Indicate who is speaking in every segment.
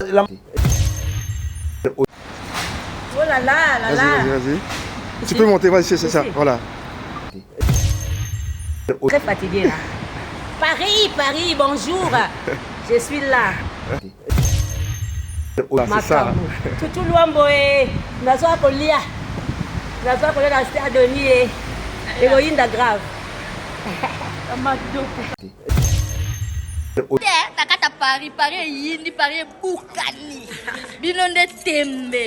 Speaker 1: Oh là là, là là.
Speaker 2: Vas-y. Tu peux monter, vas-y, c'est ça. Voilà.
Speaker 1: Très fatigué là. Paris, bonjour. Je suis là.
Speaker 2: C'est ça.
Speaker 1: Tout Luamboé. Nazoa Kolia. Nazoa Kolia na stade Denis. Héroïne de grave.
Speaker 3: Takata Paris yindi Paris bukani. Binonde tembe.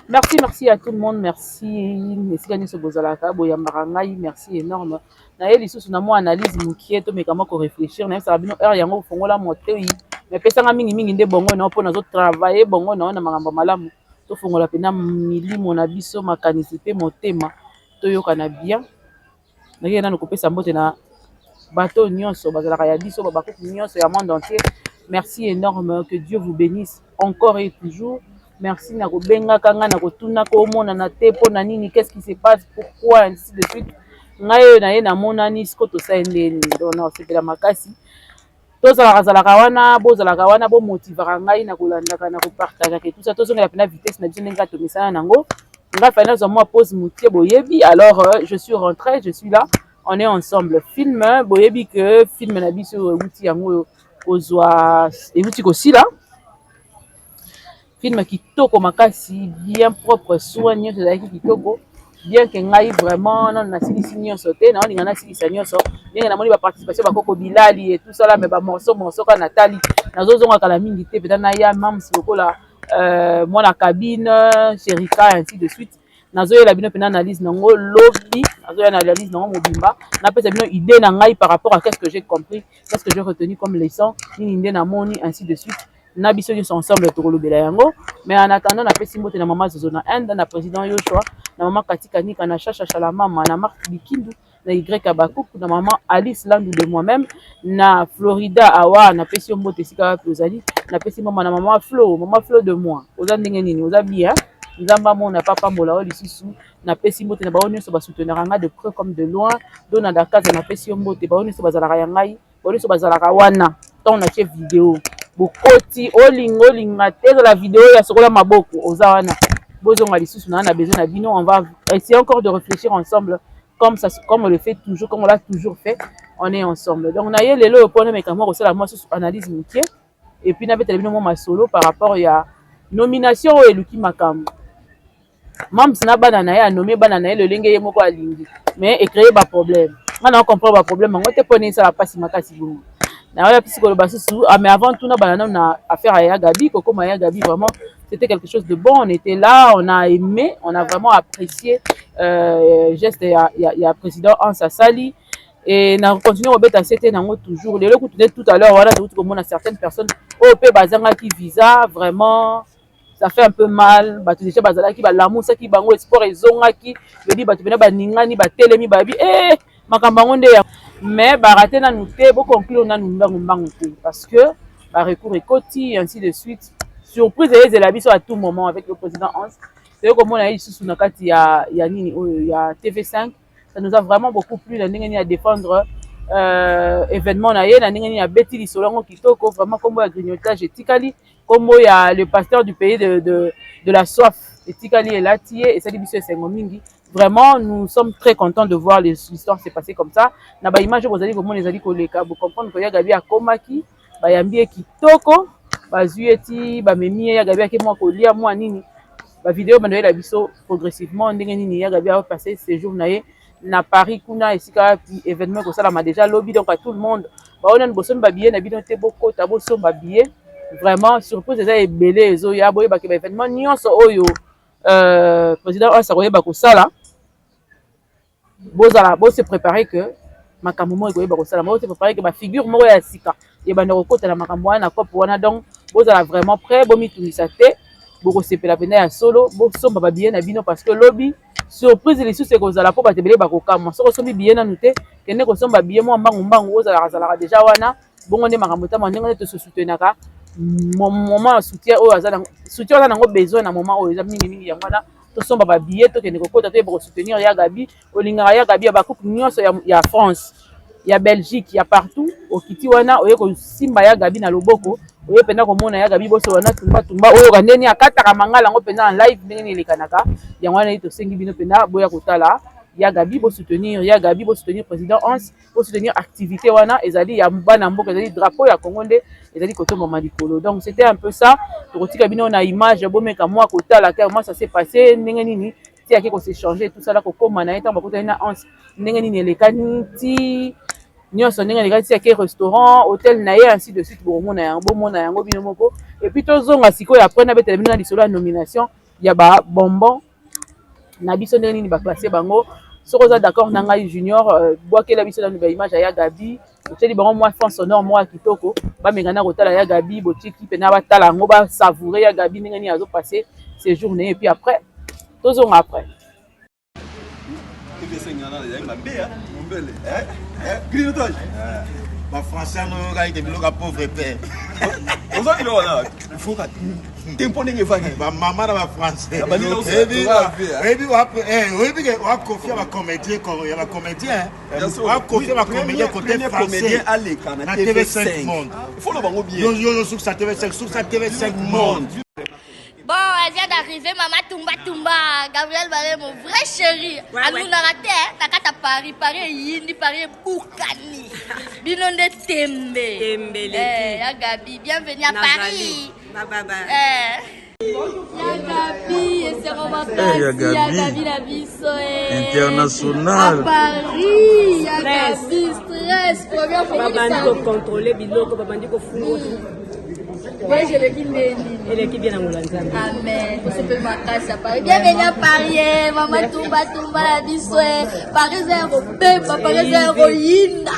Speaker 4: Merci à tout le monde. Merci. Merci énorme. Naye lisusu na mo analyse mukie to mekama ko réfléchir na ça bino heure yango fongola motoi mais pesanga mingi nde bongo na pona zo travailler bongo na makambo malamu to fongola pena milimo na biso makanisi pe motema to yokana bien na yena no kopesa mbote na bateau nyonso bazalaka ya biso babakuku nyonso ya monde entier. Merci énorme, que Dieu vous bénisse encore et toujours. Merci na kobenga kanga na kotuna ko mona na te pona nini, qu'est-ce qui se passe, pourquoi, ainsi de suite. Ngayo na ye na monani siko to sa ndeni ndona osepela makasi tozalaka wana bo motivera ngai na kolandaka na kopartager ke tout ça tozongela pena vitesse na biso ndenge to misana nango nga fana zo mo pause mutie boyebi. Alors je suis rentré, je suis là, on est ensemble. Film boyebi que film na biso outi yango ozwa outi ko sila film kitoko makasi bien propre soigneux de kitoko bien que ngai vraiment non na silisi nyonso te na olinga na silisa nyonso bien na moni ba participation ba koko bilali et tout ça là mais ba morceau ka Nathalie nazozonga kala mingi te peut-être na ya mams lokola moi la cabine Cherika ainsi de suite nazoyela bino pena analyse nango lobby nazoyela analyse nango mobimba na pesa bino idée na ngai par rapport à qu'est-ce que j'ai compris, qu'est-ce que j'ai retenu comme leçon nini nde na moni ainsi de suite na biso nyonso ensemble tokolobela yango. Mais en attendant na pesi mbote na mama Zozo na Inde na président Yoshua na mama Katika Nika na Chacha Chalamama na Marc Bikindu na Y Abakuku na mama Alice Landou de moi-même na Florida awa na pesi mbote sika ozali na pesi mama na mama Flo de moi oza ndenge nini oza bien nzamba mona papa mbola o lisusu na pesi mbote na bao nyonso ba soutenir nga de près comme de loin dona Dakar na pesi mbote bao nyonso bazalaka ya ngai bao nyonso bazalaka wana ton na chef vidéo bokoti olinga te la vidéo ya sokola maboko oza wana bozonga lisusu na besoin na bino. On va essayer encore de réfléchir ensemble comme on le fait toujours, comme on l'a toujours fait. On est ensemble donc na ye lelo pona mekamo ko sala moi analyse mukie et puis na betela bino ma solo par rapport ya nomination o eluki makambo mam sina bana na ye nommé bana na ye le lenge ye moko alingi mais et créer ba problème ngana comprendre ba problème ngo te pone ça pasi makasi bongo na wala psychologue basusu mais avant tout na banana na affaire à Gabi Coco Maya Gabi vraiment c'était quelque chose de bon. On était là, on a aimé, on a vraiment apprécié geste il y a président Ansa Sali et na continuer au bêta c'était nango toujours les lots tout à l'heure voilà tout comme on a certaines personnes au pe bazanga qui visa vraiment ça fait un peu mal batu déjà bazala qui ba lamusa qui bango sport ezonga qui veut dire batu bena ba ningani ba telemi babi makambango nde ya mais baraté na nous te bo conclure na nous mbango te parce que ba recours ekoti ainsi de suite. Surprise et la biso à tout moment avec le président Hans. C'est comme on a eu sous na kati ya nini ya TV5, ça nous a vraiment beaucoup plu la ndenge ni à défendre événement na ye na ndenge ni ya beti li solongo kitoko vraiment comme ya grignotage etikali comme ya le pasteur du pays de la soif etikali elatié et ça dit biso esengo mingi. Vraiment nous sommes très contents de voir l'histoire s'est passée comme ça. Na ba image vous allez comment les ali koleka vous comprendre que ya Gabi akomaki ba yambi kitoko bazueti ba memi ya Gabi ke moi kolia moi nini ba vidéo bando la biso progressivement ndenge nini ya Gabi a passé ces jours na Paris kuna esika puis événement ko ça m'a déjà lobby donc à tout le monde ba on a bosom ba billet na bino te boko ta bosom ba billet vraiment surprise eza ebele ezo ya boye ba ke événement nyonso oyo président asa koyeba ko sala bozala bo se préparer que makambo mo koyeba ko sala mo se préparer que ba figure moko ya sika et ba ndokota na makambo wana cop wana donc bozala vraiment prêt bomi tunisa te boko sepela pena ya solo bosomba ba billet na bino parce que lobby surprise les sous c'est que ozala po batebele bakokama soko sombi billet na nute kende ko somba billet mo mbangu ozala déjà wana bongo nde makambo ta ndenge te soutenaka moment soutien o azala soutien na ngo besoin na moment o eza mingi ya wana to somba ba billet to kende ko kota to ba soutenir ya Gabi olinga ya Gabi ba coupe nyonso ya France il y a Belgique, il y a partout. Au Kiti wana, oye ko simba ya Gabi na loboko, oye penda ko mona ya Gabi boso wana tumba oyo kaneni akata mangala ngo penda en live ndenge ni lekanaka. Yango wana ito sengi bino penda boya kotala. Ya Gabi pour soutenir, ya Gabi pour soutenir président Hans, pour soutenir activité wana ezali ya bana mboka ezali drapeau ya Congo nde ezali koto mama likolo. Donc c'était un peu ça. Tokotika bino na image bomeka moi kotala comment ça s'est passé ndenge nini ti akiko s'échanger tout ça là ko koma na etant bakota na Hans ndenge nini elekani ti nyonso ndenge elekani ti akiko restaurant hôtel na ye ainsi de suite bomona yango bino moko et puis tozonga siko ya après na betela bino na lisolo ya nomination ya ba bonbon na biso ndenge nini ba classer bango. Soko za d'accord na ngai junior boakela biso na nouvelle image ya Gabi oteli bango moi fond sonore moi kitoko ba mengana kotala ya Gabi botiki pe na batala ngo ba savourer ya Gabi ndenge ni azo passer ces journées et puis après tozonga après
Speaker 5: ma français no ga ite biloka pauvre père
Speaker 6: on ça il il faut que tempo ndenge fani
Speaker 5: ba mama na ba français
Speaker 6: ebi
Speaker 5: wa confier ba comédien ya ba comédien wa confier ba comédien côté français na TV5 monde
Speaker 6: il faut le bango bien
Speaker 5: yo sur sa TV5 monde.
Speaker 3: Bon, elle vient d'arriver, maman Tumba. Gabriel Balé, mon vrai chéri. Nous n'a raté, t'as qu'à Paris, Yindi, Paris, Boukani. Binonde Tembe. Ya Gabi, bienvenue à Paris. Ya Gabi, et c'est romantique. Ya Gabi, la vie,
Speaker 7: international.
Speaker 3: À Paris, ya Gabi, stress. Première fois,
Speaker 1: babandi contrôler biloko, babandi kofungo.
Speaker 3: Ouais, je l'ai dit,
Speaker 1: Elle est qui bien en Hollande.
Speaker 3: amen. Vous savez ma casse à Paris. Bienvenue à Paris, maman Tumba la bisoué. Paris zéro beba, Paris zéro yinda.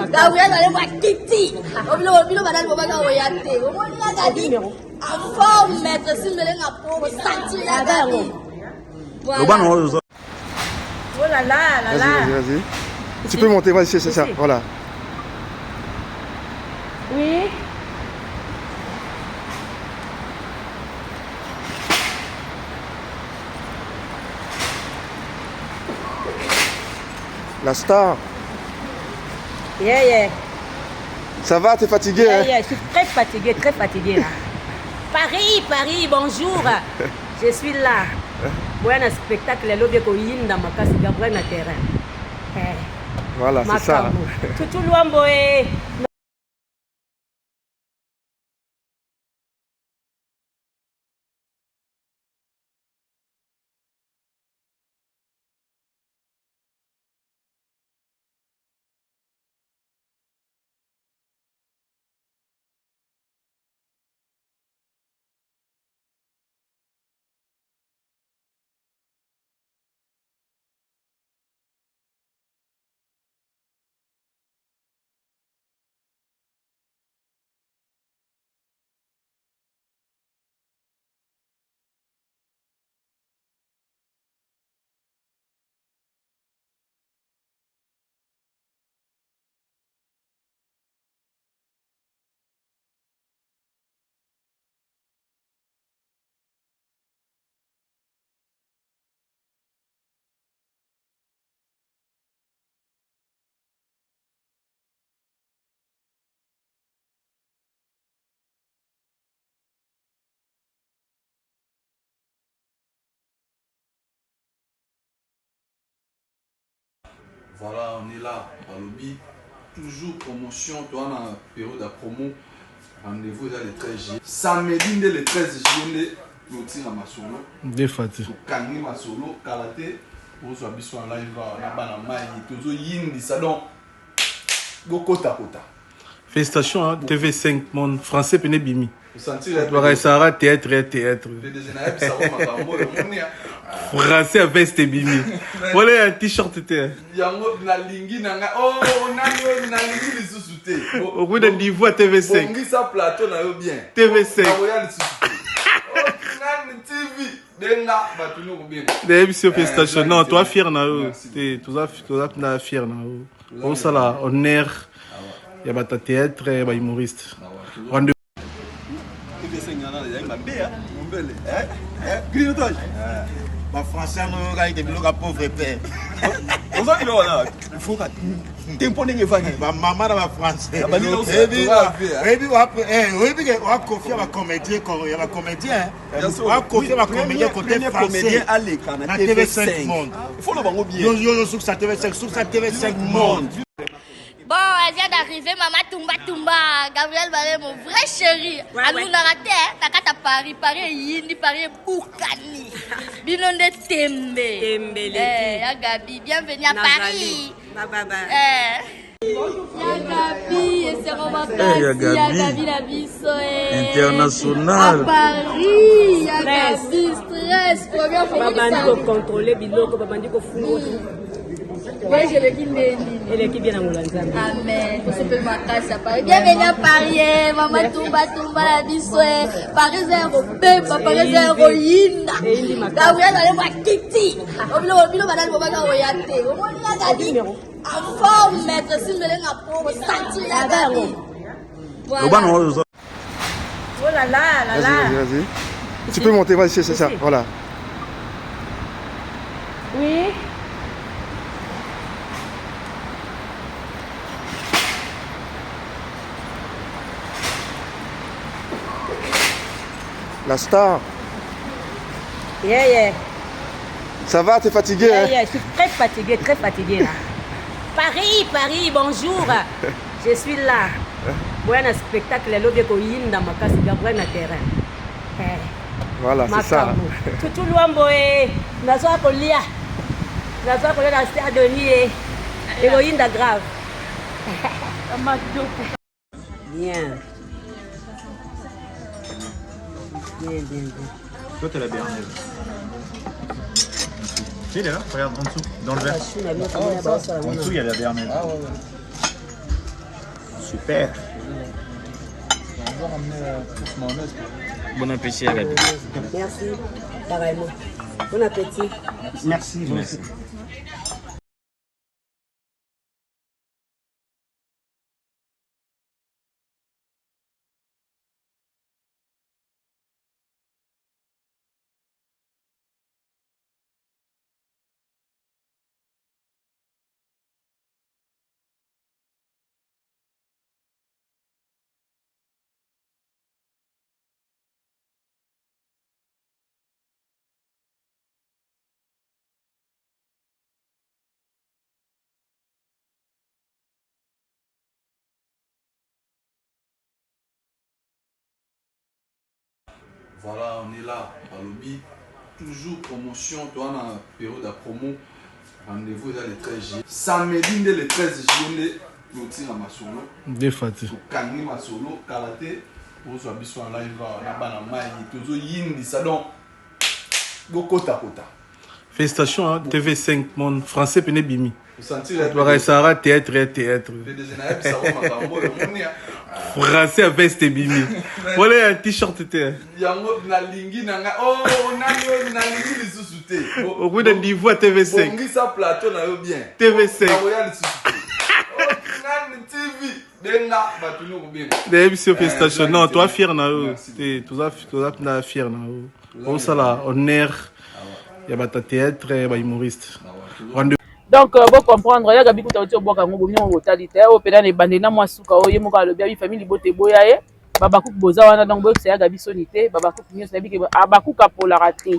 Speaker 3: Gabriel allez voir Kitty. Obilo badal boba ga oyate. Omoni la Gabi. En forme maître simele na po santi la Gabi. Voilà.
Speaker 1: Oh là là.
Speaker 2: Vas-y. Tu peux monter, vas-y, c'est ça, voilà.
Speaker 1: Oui.
Speaker 2: La star.
Speaker 1: Yeah.
Speaker 2: Ça va, t'es fatigué hein?
Speaker 1: Je suis très fatiguée là. Paris, bonjour. Je suis là. Moi, un spectacle, le lobby ko yinda makasi Gabriel na terrain.
Speaker 2: Voilà, c'est ça.
Speaker 1: Tout Luamboé.
Speaker 6: Voilà, on est là, à lobby. Toujours promotion, toi, dans la période de promo. Rendez-vous dans le 13 juillet. Samedi, le 13 juillet, nous tirons ma solo.
Speaker 7: Des fatigues.
Speaker 6: Kangi ma solo, karaté. Vous avez vu en live, on a toujours yindi, ça donc. Go kota.
Speaker 7: Félicitations, hein, TV5 Monde, français Pene Bimi.
Speaker 6: Vous sentez
Speaker 7: la Sarah, théâtre. Français à veste Bimi. Voilà un t-shirt.
Speaker 6: Yango na lingi nanga. Oh, na lingi les sous-soutés.
Speaker 7: Au bout d'un niveau à TV5.
Speaker 6: Bongi sa plateau na yo bien.
Speaker 7: TV5. Des émissions félicitations. Non, toi fier na eux. Tous na fier na eux. Comme ça là, honneur. Il y a ta théâtre et bah humoriste. Rendez-vous.
Speaker 5: Ma français no ga ite biloka pauvre père Il faut que tempo n'est pas maman dans la français. On confie à comédien, on confie à comédien côté français. La TV5 Monde. Il faut le voir bien. Yo sur sa TV5 Monde.
Speaker 3: Bon, elle vient d'arriver, maman Tumba. Gabriel Barré, mon vrai chéri. À nous, on a raté, t'as Paris, Yindi, Paris, Boukani. Binonde Tembe. Ya Gabi, bienvenue à Paris. Ya Gabi, et c'est Romain Gabi la biso.
Speaker 8: International.
Speaker 3: À Paris, ya Gabi, stress. Première fois
Speaker 1: babandi contrôler biloko, babandi fouiller.
Speaker 3: Ouais, je l'ai guidé.
Speaker 1: Elle est qui vient à Moulanzam.
Speaker 3: Amen. Pour ce peu ma casse à Paris. Bienvenue à Paris. Maman Tumba la bisoué. Paris Paris héroïne. Gabriel allez voir Kitty. Obilo madame Bobaka Oyate. Au moins il a dit. En forme maître si me l'en pour sentir la Gabi. Voilà.
Speaker 1: Oh là là.
Speaker 2: Vas-y. Tu peux monter, vas-y, c'est ça. Voilà.
Speaker 1: Oui.
Speaker 2: La star.
Speaker 1: Yeah.
Speaker 2: Ça va, t'es fatigué
Speaker 1: Yeah, je suis très fatiguée là. Paris, bonjour. Je suis là. Pour un spectacle, le ko yinda makasi Gabriel na terrain.
Speaker 2: Voilà, c'est ça.
Speaker 1: Tout luambo nazoa kolia na stade ni ko yinda grave. Bien.
Speaker 9: Toi, t'es la béarnaise. Il est là, regarde en dessous, dans le verre. En dessous, il y a la béarnaise. Super. Bon appétit à la vie.
Speaker 1: Merci, pareillement. Bon appétit.
Speaker 9: Merci.
Speaker 6: Voilà, on est là, Balobi. Toujours promotion, toi, dans la période de promo. Rendez-vous dans le 13 juillet. Samedi, le 13 juillet, nous tirons à Masolo.
Speaker 7: Des fatigues.
Speaker 6: Kangni Masolo, Karaté. Pour ce bisou en live, on a banana maï, toujours yindi, ça donc. Go kota.
Speaker 7: Félicitations, hein, TV5 Monde, français Pene Bimi.
Speaker 6: Vous sentez
Speaker 7: la Sarah, théâtre. Français veste Bimi. Voilà un t-shirt.
Speaker 6: Yango na lingi nanga. Oh, na lingi lisusu te.
Speaker 7: Au bout d'un niveau à TV5.
Speaker 6: Bongi sa plateau na yo bien.
Speaker 7: TV5.
Speaker 6: Na royal lisusu te. Oh, nan TV. Denga batulu ko bien.
Speaker 7: Des émissions félicitations. Non, toi fier na eux. Tu na fier na eux. On ça là, honneur. Il y a ta théâtre, il y a humoriste.
Speaker 4: Donc, vous comprendre, il y a Gabi qui est au bois, qui est au talité, au pédane et bandena, moi, souka, au yemoka, le bien, famille, bote, boyaye, babakou, bozawana, donc, c'est Gabi sonité, babakou, mieux, c'est Gabi, abakou, capolarate,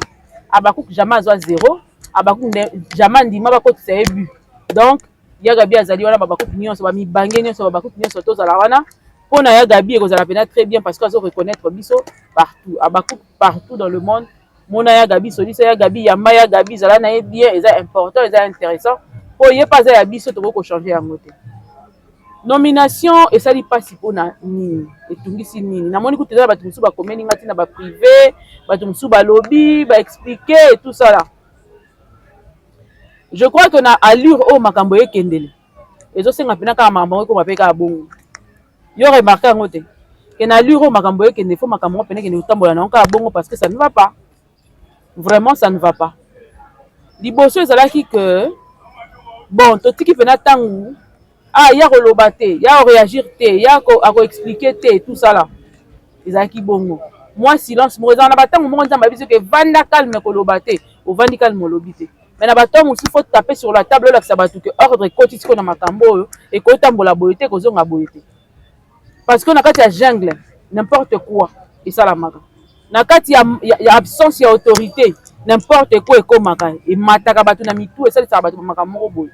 Speaker 4: abakou, jamais à zéro, abakou, jamais dit, mabako, c'est but. Donc, il y a Gabi Azali, voilà, babakou, mieux, ça va mi banger, ça va babakou, mieux, surtout, à la wana. Pour Naya Gabi, ils la peine très bien parce qu'ils ont reconnaître Bisso partout, abakou, partout dans le monde. Mon Naya Gabi, Soli, Saya Gabi, Yamaya Gabi, Zala Naya bien, ils sont importants, ils sont intéressants. Pour y pas à Bisso, tu peux changer à côté. Nomination, et ça n'est pas si pour ni, et tout ici ni. Na moni koute za ba tumsu ba komeni ngati na ba privé, ba tumsu ba lobby, ba expliquer et tout ça là. Je crois que na allure au makambo ekendele. Et ça c'est ngapena ka makambo ko mapeka bongo. Yo remarqué en côté que na allure au makambo ekendele, faut makambo pena que ne utambola na ka bongo parce que ça ne va pas. Vraiment ça ne va pas. Liboso ezalaki que bon, totiki pena tangu ah, il y a relobate, il y a réagir, il y a expliquer tout ça là. Ils ont qui bongo. Moi silence, moi on a battu, moi on a dit que vanda calme kolobate, ou vandi calme lobité. mais na bato mosusu faut taper sur la table olakisa bato ke ordre ekoti sikoyo na makambo oyo ekotambola boye te ekozonga boye te parce que na kati ya jungle n'importe quoi esalamaka na kati ya absence ya autorité n'importe quoi ekomaka emataka bato na mitu esalisaka bato bamaka moko boye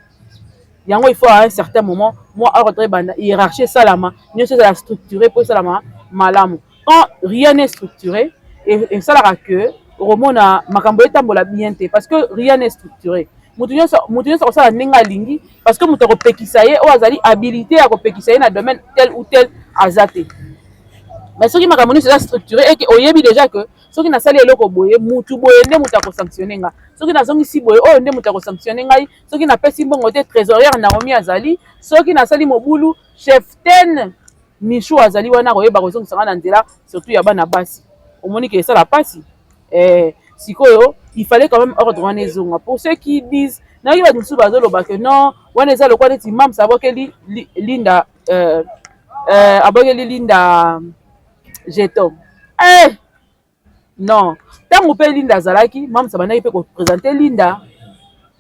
Speaker 4: yango il faut à un certain moment moi ordre banda hiérarchie esalama nyonso ezala structuré mpo esalama malamu quand rien n'est structuré esalaka que romona makambo etambola bien te parce que rien n'est structuré mutu nyonso akosala ndenge alingi parce que mutu akopekisa ye oyo azali habilité akopekisa ye na domaine tel ou tel aza te mais soki makambo nyonso eza structuré eke oyebi déjà que soki nasali eloko boye mutu boye nde mutu akosanctionne nga soki nazongisi boye oyo nde mutu akosanctionne ngai soki napesi mbongo te trésorière Naomi azali soki nasali mobulu cheftaine Michou azali wana koyeba kozongisa nga na nzela surtout ya bana basi omoni ke esala pasi sikoyo il fallait quand même ordre wana ezonga pour ceux qui disent nayoki bato mosusu bazoloba ke non wana eza lokwa neti mams abokeli linda abokeli linda jeton non ntango mpe linda azalaki mams abandaki mpe koprésente linda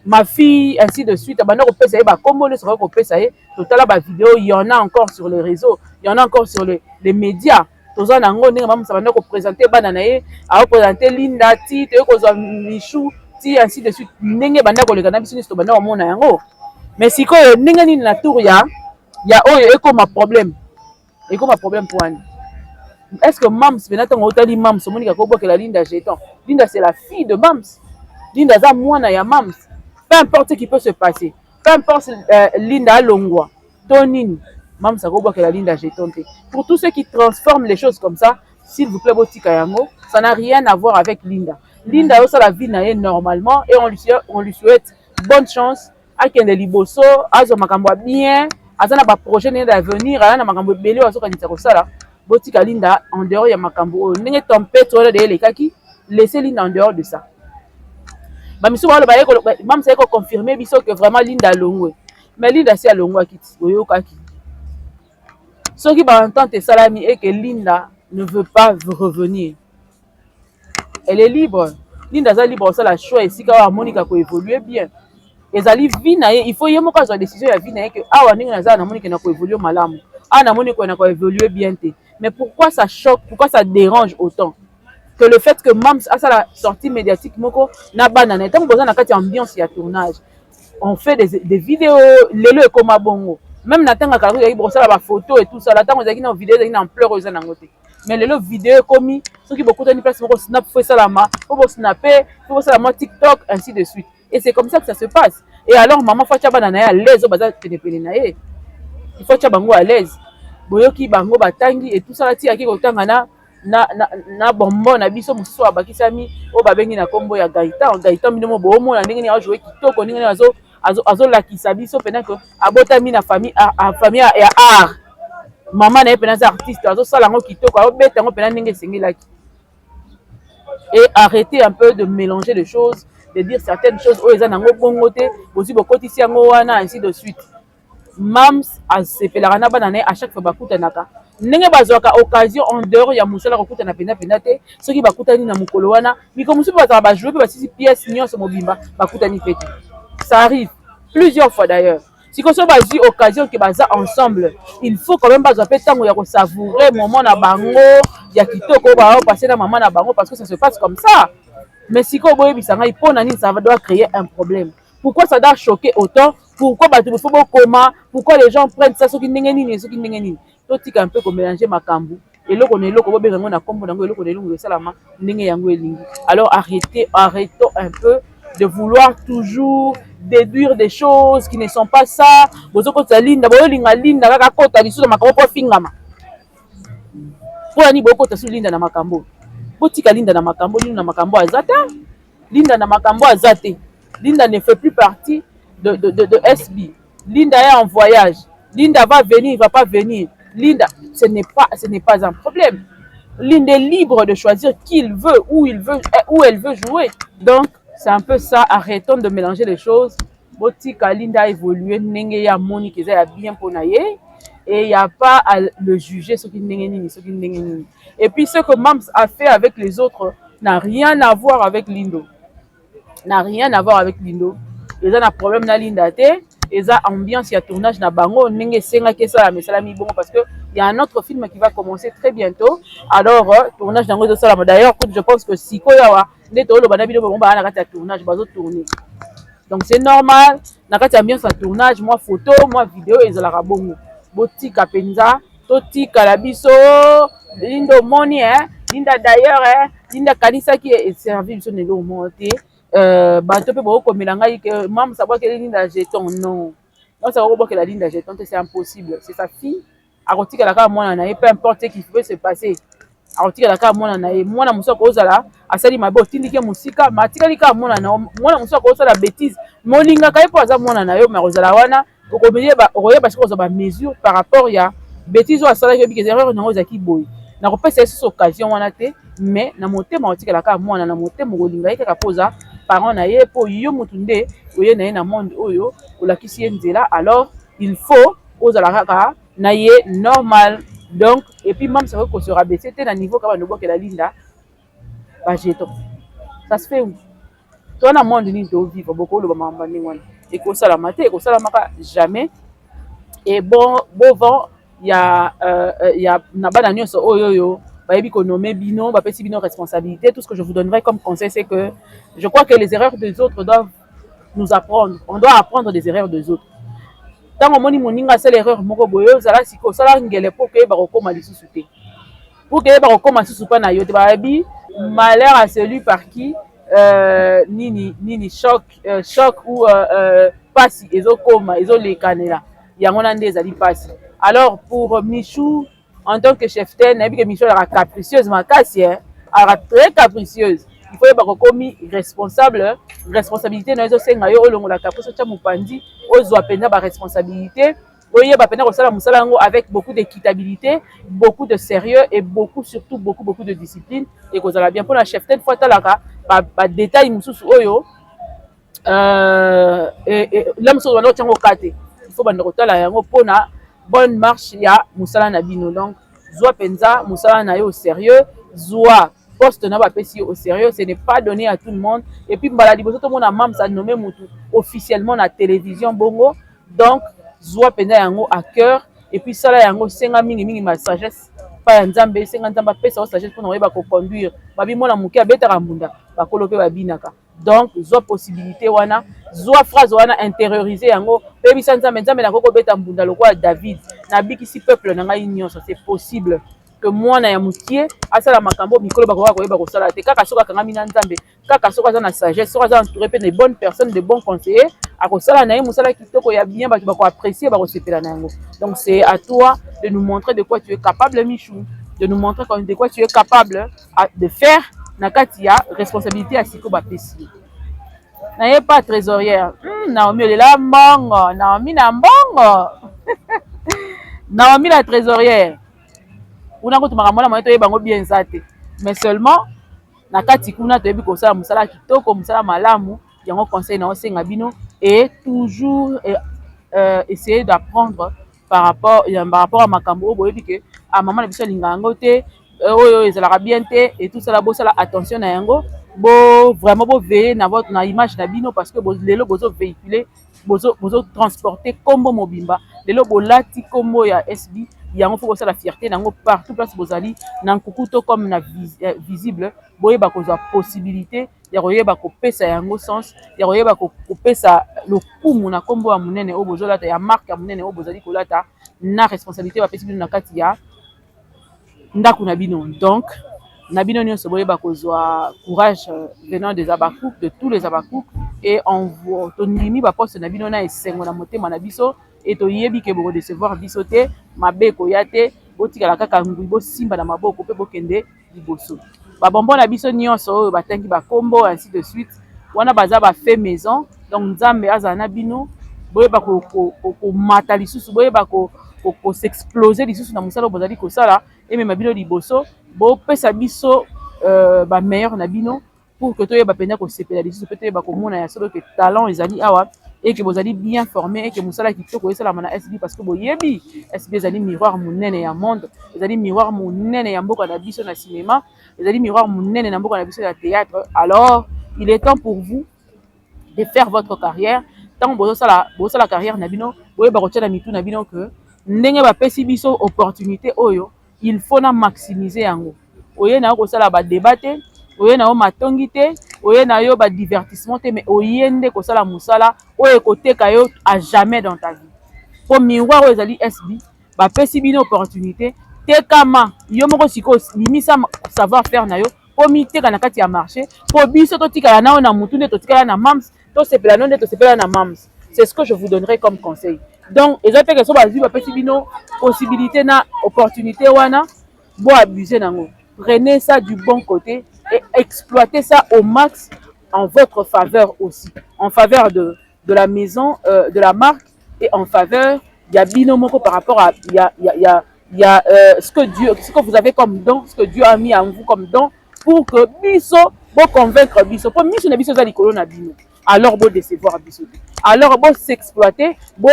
Speaker 4: ma fille ainsi de suite abanda kopesa ye bakombo nyonso koki kopesa ye totala bavideo il y en a encore sur les réseaux il y en a encore sur les médias toza nango ndenge mams abanda koprésente bana na ye akoprésente linda ti toyei kozwa Michou ti ainsi de suite ndenge banda koleka na biso nyonso tobanda komona yango mais sikoyo ndenge nini na tour ya oyo ekoma problème mpo wani est-ce que mams pena ntango otali mams omonika kobokela linda jeton linda c'est la fille de mams linda aza mwana ya mams peu importe ce qui peut se passer peu importe linda alongwa to nini mams akobokela linda jeton te pour tous ceux qui transforment les choses comme ça s'il vous plaît botika yango ça n'a rien à voir avec linda osala vie na ye normalement et on lui souhaite bonne chance akende liboso azwa makambo bien aza na baprojet ndenge d'avenir aza na makambo ebele oyo azokanisa kosala botika linda en dehors ya makambo oyo ndenge tempête oyo de elekaki laissez linda en dehors de ça bamisu baloba mams ayeko confirmer biso que vraiment linda alongwe mais linda si alongwaki ti oyokaki soki baentente esalami et que linda ne veut pas revenir elle est libre linda aza libre osala choix esika oyo amonika koévolue bien ezali vie na ye il faut ye moko azwa décision ya vie na ye ke awa ndenge nazala namonike na koévolue malamu awa namonike na koévolue bien te mais pourquoi ça choque pourquoi ça dérange autant que le fait que mams asala sortie médiatique moko na bana na ntango boza na kati ya ambiance ya tournage on fait des vidéos lelo ekoma bongo même na ntango kaka ezalaki bokosala bafoto et tout ça la ntango ezalaki na video ezalaki na ampleur oyo eza nango te mais lelo video ekomi soki bokutani place moko snap fo esalama fo bosnape fo bosala TikTok ainsi de suite et c'est comme ça que ça se passe et alors maman faut tia bana na ye à l'aise oyo baza penepene na ye il faut tia bango à l'aise boyoki bango batangi et tout ça tiaki kotanga na bombo na biso mosusu abakisami oyo babengi na kombo ya Gaïtan mino boomona ndenge nini ajoue kitoko ndenge nini azolakisa biso pena ke abotami na famille ya art mama na ye pena aza artiste azosala yango kitoko azobeta yango pena ndenge esengelaki et arrêter un peu de mélanger les choses de dire certaines choses oyo eza nango bongo te bosi bokotisi yango wana ainsi de suite mams asepelaka na bana na ye à chaque fois bakutanaka ndenge bazwaka occasion en dehors ya mosala kokutana pena te soki bakutani na mokolo wana miko mosusu bazala bajoue mpe basisi pièce nyonso mobimba bakutani pe te ça arrive plusieurs fois d'ailleurs sikoyo so bazwi occasion ke baza ensemble il faut quand même bazwa mpe ntango ya kosavourer moment na bango ya kitoko baopase na mama na bango parce que ça se passe comme ça mais sikoyo boyebisa ngai mpo na nini ça doit créer un problème pourquoi ça doit choquer autant pourquoi bato bofo bokoma pourquoi les gens prennent ça soki ndenge nini totika un peu komélanger makambo eloko na eloko bobenga yango na kombo nango eloko na eloko esalama ndenge yango elingi alors arrêtons un peu de vouloir toujours déduire des choses qui ne sont pas ça bozokota linda boyolinga linda kaka kota lisusu na makambo po fingama po ani bokota su linda na makambo botika linda na makambo linda na makambo azate linda na makambo azate linda ne fait plus partie de SB linda est en voyage linda va venir il va pas venir linda ce n'est pas un problème linda est libre de choisir qui il veut où elle veut jouer donc c'est un peu ça arrêtons de mélanger les choses botika linda a évolué ndenge ya moni keza ya bien pona ye et il y a pas à le juger ce qui ndenge nini et puis ce que mams a fait avec les autres n'a rien à voir avec Lindo n'a rien à voir avec Lindo. Ils ont un problème na Linda te, ils ont ambiance, il y a tournage na bango, n'enge senga que ça, mais ça l'a mis bon parce que il y a un autre film qui va commencer très bientôt. Alors tournage d'ango de ça. D'ailleurs, je pense que si quoi yawa, les tolo banabilo bon ba na tournage, bazo tourner. Donc c'est normal, na kati ambiance à tournage, moi photo, moi vidéo, ils ont la rabongo. Boti kapenza, toti kalabiso, Lindo money Linda d'ailleurs Linda kanisa qui est servi sur le monté. Bato pe boko komela ngai que maman savoir que Linda jeton non. Non ça va que la Linda jeton c'est impossible. C'est sa fille. Arotika la ka mwana na ye peu importe ce qui peut se passer. Arotika la ka mwana na ye mwana muso ko zala asali mabe otindike musika matika lika mwana na mwana muso ko zala bêtise. Molinga kai po aza mwana na yo ma kozala wana okomelie ba okoye parce que ozaba mesure par rapport ya bêtise ou asala que des erreurs na ozaki boy. Na kopesa cette occasion wana te mais na motema otika la ka mwana na motema kolinga eka poza parents na ye po yo mutunde oye na ye na monde oyo olakisi ye nzela alors il faut ozala kaka na ye normal donc et puis même ça veut qu'on se rabaisser t'es na niveau comme on la Linda bah jeton ça se fait où toi na monde ni do vivre beaucoup le mamba ni wana et ko sala maté ko sala maka jamais et bon vent il y a na bana nyonso oyo bayebi ko nommer bino ba pesi bino responsabilité. Tout ce que je vous donnerai comme conseil c'est que je crois que les erreurs des autres doivent nous apprendre. On doit apprendre des erreurs des autres. Tant que moni moninga c'est l'erreur moko boyo zala siko sala ngele pour que ba kokoma lisusu te. Pour que ba kokoma lisusu pa na yo te ba bi malheur à celui par qui nini choc ou passe ezokoma ezolekana yango na nde ezali passe. Alors pour Michou en tant que chef ten, que Michou est capricieuse, makasi, elle est très capricieuse. Il faut être commis responsable, responsabilité. Nous avons la caprice de Mupandi, aux apena ba responsabilité. Oye ba pena kosala musala ngo avec beaucoup d'équitabilité, beaucoup de sérieux et surtout beaucoup de discipline. Et que ça va bien pour la chef ten fois talaka, ba détail mususu oyo. Et l'homme sur le tient au kate. Il faut bande kotala yango pona bonne marche ya musala na bino. Donc zoa penza musala na yo au sérieux, zoa poste na ba pesi au sérieux, ce n'est pas donné à tout le monde. Et puis baladi boso to mona mam ça nommé mutu officiellement na télévision bongo. Donc zoa penza yango à cœur et puis sala yango senga mingi ma sagesse pa nzambe senga nzamba pesa au sagesse pour na ba ko conduire babi mona muke abeta kambunda ba kolope babinaka. Donc zoa possibilité wana zoa phrase wana intérioriser yango pe bisa nzambe na koko beta mbunda lokwa David na bikisi peuple na ngai nyonso. C'est possible que moi na ya mukie asala makambo mikolo bakoka koyeba kosala te kaka soka kanga mina nzambe kaka soka za na sagesse soka za entouré pe de bonnes personnes de bons conseillers akosala na ye musala kitoko ya bien batu bako apprécier bako sepela na yango. Donc c'est à toi de nous montrer de quoi tu es capable Michou, de nous montrer de quoi tu es capable de faire na kati ya responsabilité ya siko ba pesi. Na ye pas trésorière. Naomi elle la mbongo, Naomi na mbongo. Naomi la trésorière. Una ko tumaka mona moyo to yebango bien zate. Mais seulement na kati kuna to yebi ko sala musala kitoko, musala malamu, yango conseil na osenga bino et toujours essayer d'apprendre par rapport à makambo boyebi ke a maman na biso lingango te oyo ezalaka bien te et tout ça la bosala attention na yango bo vraiment bo veiller na votre na image na bino parce que lelo bozo véhiculer bozo transporter kombo mobimba lelo bolati kombo ya SB yango faut la fierté nango partout place bozali na nkukuto comme na visible boyeba kozwa possibilité ya koyeba kopesa yango sens ya koyeba kopesa lokumu na kombo ya munene o bozolata ya marque ya munene o bozali kolata na responsabilité ba pesi bino na kati ya ndaku na bino. Donc na bino nyonso boyeba kozwa courage venant des Abakouk, de tous les Abakouk, et on voit tonimi ba poste na bino na esengo na motema na biso et to yebi ke boko recevoir biso te mabe ko yate botikala kaka ngui bo simba na maboko pe bokende liboso ba bonbon na biso nyonso ba tangi ba kombo ainsi de suite wana baza ba fait maison. Donc nzambe aza na bino boyeba ko mata lisusu boyeba ko s'exploser lisusu na musala bozali ko sala et même bino liboso bo pesa biso ba meilleur na bino pour que toyeba penda ko sepela lisusu peut toyeba ko mona ya solo que talent ezali awa et que vous allez bien former et que musala kitoko esala mana SB parce que boyebi SB ezali miroir munene ya monde, ezali miroir munene ya mboka na biso na cinéma, ezali miroir munene na mboka na biso ya théâtre. Alors il est temps pour vous de faire votre carrière. Tant que vous avez la carrière, vous avez que ndenge bapesi biso opportunité oyo, il faut na maximiser yango. Oye na kosala ba débatté, oye na matongi te, oye na yo ba divertissement te, mais oyende kosala musala oye koteka yo à jamais dans ta vie. Pour miroir oyo ezali SB, bapesi bino opportunité, tekama yo moko siko limisa savoir faire na yo, po miteka na kati ya marché, po biso totikala na na mutu nde totikala na mams, to sepela non nde to sepela na mams. C'est ce que je vous donnerai comme conseil. Donc, les autres personnes qui ont possibilité, na opportunité, bon abuser nango. Prenez ça du bon côté et exploitez ça au max en votre faveur aussi. En faveur de la maison, de la marque et en faveur, il y a binomoko par rapport à, il y a ce que vous avez comme don, ce que Dieu a mis en vous comme don pour que biso, bon convaincre biso. Pour biso, biso za likolo na bino. Alors, bon décevoir biso. Alors, bon s'exploiter, bon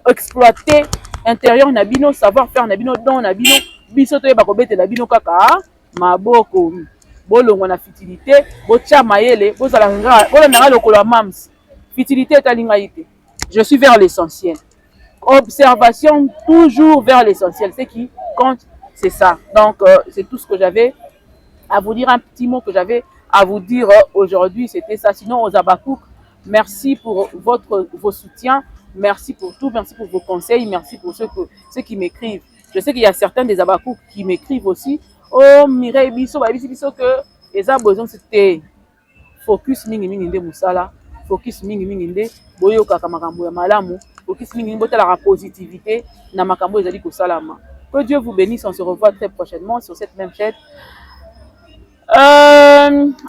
Speaker 4: exploiter intérieur nabino, savoir faire nabino, don nabino, biso toye bakobete nabino kaka, maboko, bon longo na fitilité, bon tia mayele, bon nanga lokolo mams, fitilité est alingaïté. Je suis vers l'essentiel. Observation toujours vers l'essentiel. Ce qui compte, c'est ça. Donc, c'est tout ce que j'avais à vous dire, un petit mot que j'avais à vous dire aujourd'hui, c'était ça. Sinon, aux Abakouk, merci pour vos soutiens, merci pour tout, merci pour vos conseils, merci pour ceux qui m'écrivent. Je sais qu'il y a certains des Abakouk qui m'écrivent aussi. Oh, Mireille Bisso, Bisso, que les besoin c'était focus mingi nde musala, focus mingi nde boyo kaka makambo ya malamu, focus mingi bota la positivité na makambo ezali ko salama. Que Dieu vous bénisse, on se revoit très prochainement sur cette même chaîne.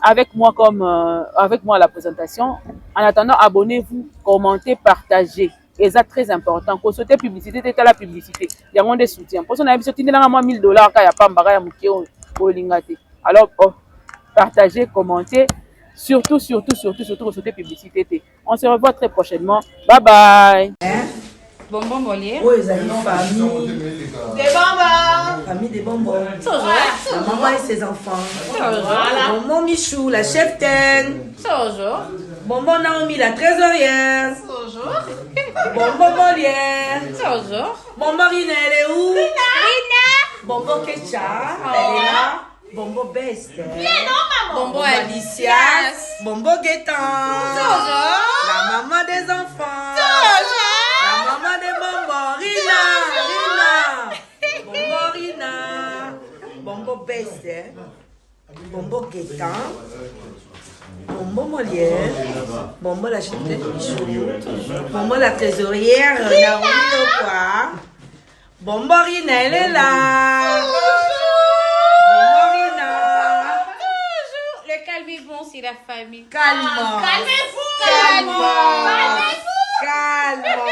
Speaker 4: Avec moi à la présentation. En attendant, abonnez-vous, commentez, partagez. Et ça très important. Pour sauter publicité, c'est la publicité. Il y a moins de soutien. Pour ça, on a besoin de $1000 quand il n'y a pas de bagage à alors, partagez, commentez. Surtout, sauter publicité. On se revoit très prochainement. Bye bye.
Speaker 8: Bonbon Molière.
Speaker 1: Oh, ils ont une famille.
Speaker 8: Des bonbons.
Speaker 1: Famille des bonbons.
Speaker 8: Toujours.
Speaker 1: La maman et ses enfants.
Speaker 8: Toujours. Voilà.
Speaker 1: Bonbon Michou, la cheftaine.
Speaker 8: Toujours.
Speaker 1: Bonbon Naomi, la trésorière.
Speaker 8: Toujours.
Speaker 1: Bonbon Molière.
Speaker 8: Toujours.
Speaker 1: Bonbon Rina, elle est où?
Speaker 8: Rina.
Speaker 1: Bonbon Kecha, elle est là. Bonbon Best.
Speaker 8: Bonbon Alicia.
Speaker 1: Bonbon Guétan.
Speaker 8: Toujours.
Speaker 1: La maman des enfants.
Speaker 8: Toujours.
Speaker 1: La maman des bonbons. Rina. Bonbon Rina. Bonbon Best. Bonbon Guétan. Bonbon Molière. Bonbon la cheftaine Michou. Bonbon la trésorière Naomi Lokwa. Bonbon Rina, elle est là.
Speaker 8: Le calme est bon, c'est la famille.
Speaker 1: Calme.
Speaker 8: Calmez-vous.
Speaker 1: Calme. Calme.